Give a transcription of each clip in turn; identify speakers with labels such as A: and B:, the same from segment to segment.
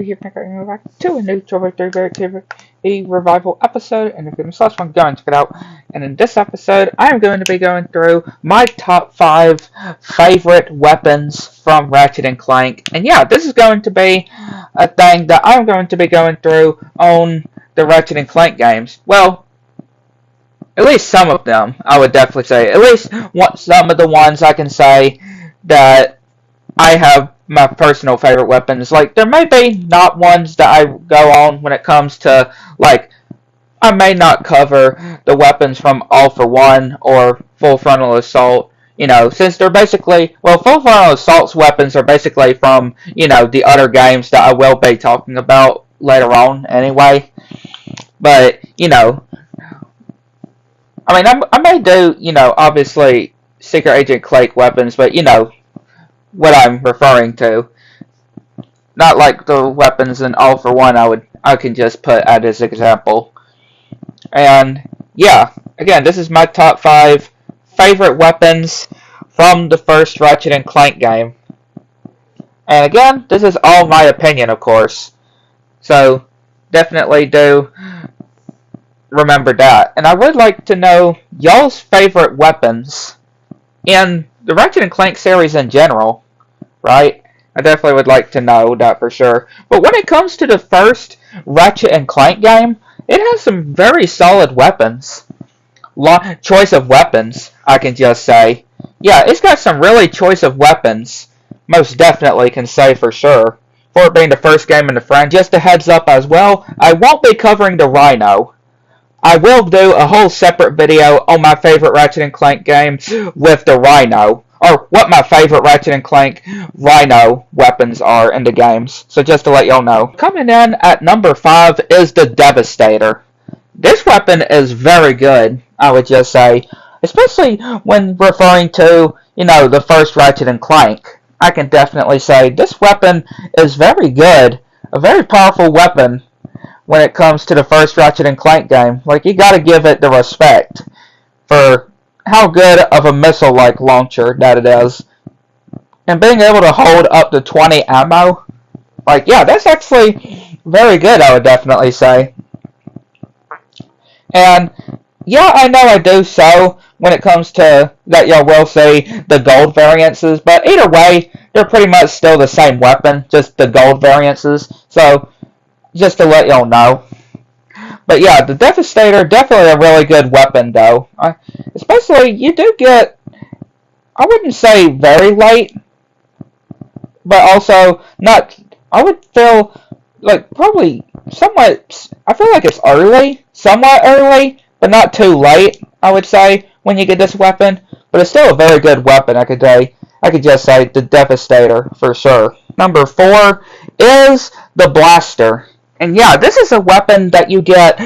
A: here back to a new 1203BARRETT revival episode, and if you're the last one, go and check it out. And in this episode, I am going to be going through my top 5 favorite weapons from Ratchet and Clank. And yeah, this is going to be a thing that I'm going to be going through on the Ratchet and Clank games. Well, at least some of them, I would definitely say. At least some of the ones I can say that I have my personal favorite weapons. Like, there may be not ones that I go on when it comes to, like, I may not cover the weapons from All for One or Full Frontal Assault, you know, since they're basically, well, Full Frontal Assault's weapons are basically from, you know, the other games that I will be talking about later on anyway. But, you know, I mean, I may do, you know, obviously Secret Agent Clank weapons, but, you know, what I'm referring to. Not like the weapons in All for One I can just put as an example. And yeah, again, this is my top 5 favorite weapons from the first Ratchet and Clank game. And again, this is all my opinion, of course. So definitely do remember that. And I would like to know y'all's favorite weapons in the Ratchet and Clank series in general, right? I definitely would like to know that for sure. But when it comes to the first Ratchet and Clank game, it has some very solid weapons. Choice of weapons, I can just say. Yeah, it's got some really choice of weapons. Most definitely can say for sure. For it being the first game in the franchise, just a heads up as well, I won't be covering the Rhino. I will do a whole separate video on my favorite Ratchet and Clank game with the Rhino, or what my favorite Ratchet and Clank Rhino weapons are in the games. So just to let y'all know. Coming in at number 5 is the Devastator. This weapon is very good, I would just say, especially when referring to, you know, the first Ratchet and Clank. I can definitely say this weapon is very good, a very powerful weapon. When it comes to the first Ratchet and Clank game, like, you gotta give it the respect for how good of a missile-like launcher that it is. And being able to hold up to 20 ammo, like, yeah, that's actually very good, I would definitely say. And, yeah, I know I do so when it comes to that y'all will see the gold variances, but either way, they're pretty much still the same weapon, just the gold variances, so just to let y'all know. But yeah, the Devastator, definitely a really good weapon though. Especially, you do get, I wouldn't say very late, but also not, I would feel like probably somewhat, I feel like it's early, somewhat early, but not too late, I would say, when you get this weapon. But it's still a very good weapon, I could just say the Devastator for sure. Number 4 is the Blaster. And yeah, this is a weapon that you get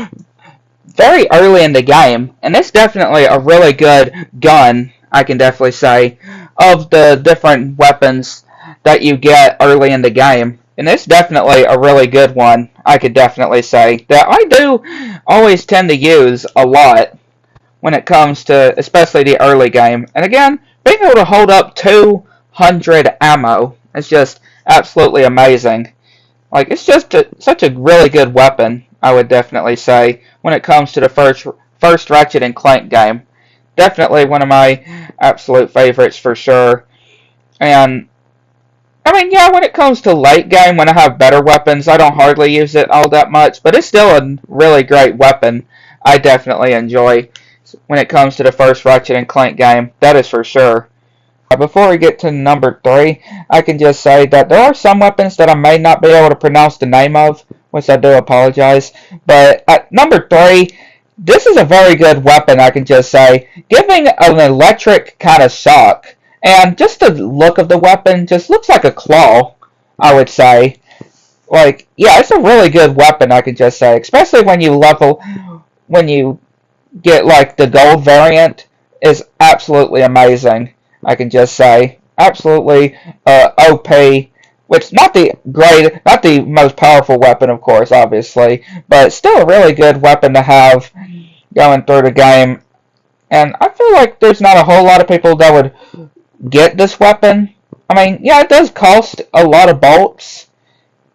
A: very early in the game, and it's definitely a really good gun, I can definitely say, of the different weapons that you get early in the game. And it's definitely a really good one, I could definitely say, that I do always tend to use a lot when it comes to, especially the early game. And again, being able to hold up 200 ammo is just absolutely amazing. Like, it's just such a really good weapon, I would definitely say, when it comes to the first Ratchet and Clank game. Definitely one of my absolute favorites for sure. And, I mean, yeah, when it comes to late game, when I have better weapons, I don't hardly use it all that much, but it's still a really great weapon I definitely enjoy when it comes to the first Ratchet and Clank game, that is for sure. Before we get to number 3, I can just say that there are some weapons that I may not be able to pronounce the name of, which I do apologize. But at number 3, this is a very good weapon, I can just say, giving an electric kind of shock. And just the look of the weapon just looks like a claw, I would say. Like, yeah, it's a really good weapon, I can just say, especially when you get, like, the gold variant, is absolutely amazing. I can just say, absolutely OP, which not the most powerful weapon, of course, obviously, but still a really good weapon to have going through the game. And I feel like there's not a whole lot of people that would get this weapon. I mean, yeah, it does cost a lot of bolts,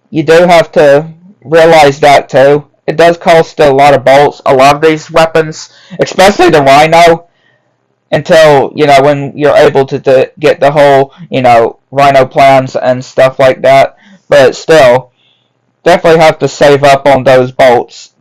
A: you do have to realize that too. It does cost a lot of bolts, a lot of these weapons, especially the Rhino, until, when you're able to get the whole, Rhino plans and stuff like that. But still, definitely have to save up on those bolts.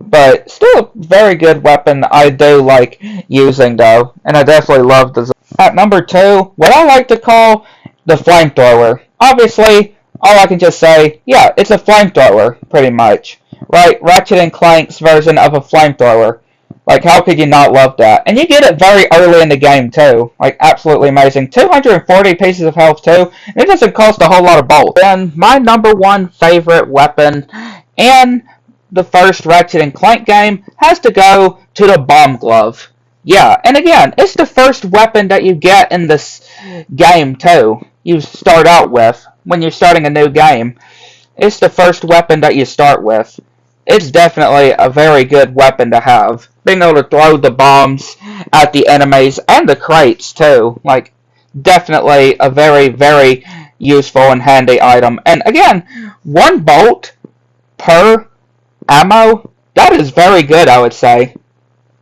A: But still a very good weapon I do like using though, and I definitely love the. At number 2, what I like to call the flamethrower. Obviously, all I can just say, yeah, it's a flamethrower, pretty much. Right? Ratchet and Clank's version of a flamethrower. Like, how could you not love that? And you get it very early in the game, too. Like, absolutely amazing. 240 pieces of health, too. And it doesn't cost a whole lot of bolts. And my number 1 favorite weapon in the first Ratchet and Clank game has to go to the bomb glove. Yeah, and again, it's the first weapon that you get in this game, too. You start out with when you're starting a new game. It's the first weapon that you start with. It's definitely a very good weapon to have. Being able to throw the bombs at the enemies and the crates, too. Like, definitely a very, very useful and handy item. And again, 1 bolt per ammo, that is very good, I would say.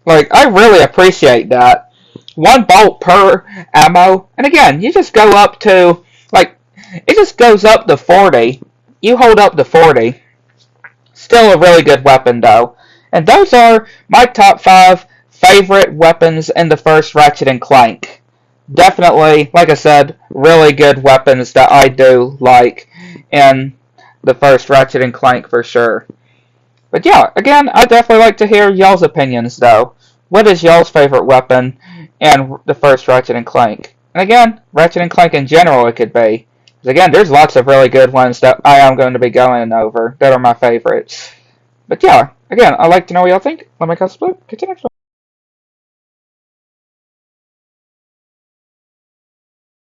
A: Like, I really appreciate that. 1 bolt per ammo, and again, you just go up to, like, it just goes up to 40. You hold up to 40. Still a really good weapon, though. And those are my top 5 favorite weapons in the first Ratchet and Clank. Definitely, like I said, really good weapons that I do like in the first Ratchet and Clank for sure. But yeah, again, I'd definitely like to hear y'all's opinions, though. What is y'all's favorite weapon in the first Ratchet and Clank? And again, Ratchet and Clank in general it could be. Because again, there's lots of really good ones that I am going to be going over that are my favorites. But yeah, again, I'd like to know what y'all think. Let me know. Catch you next one.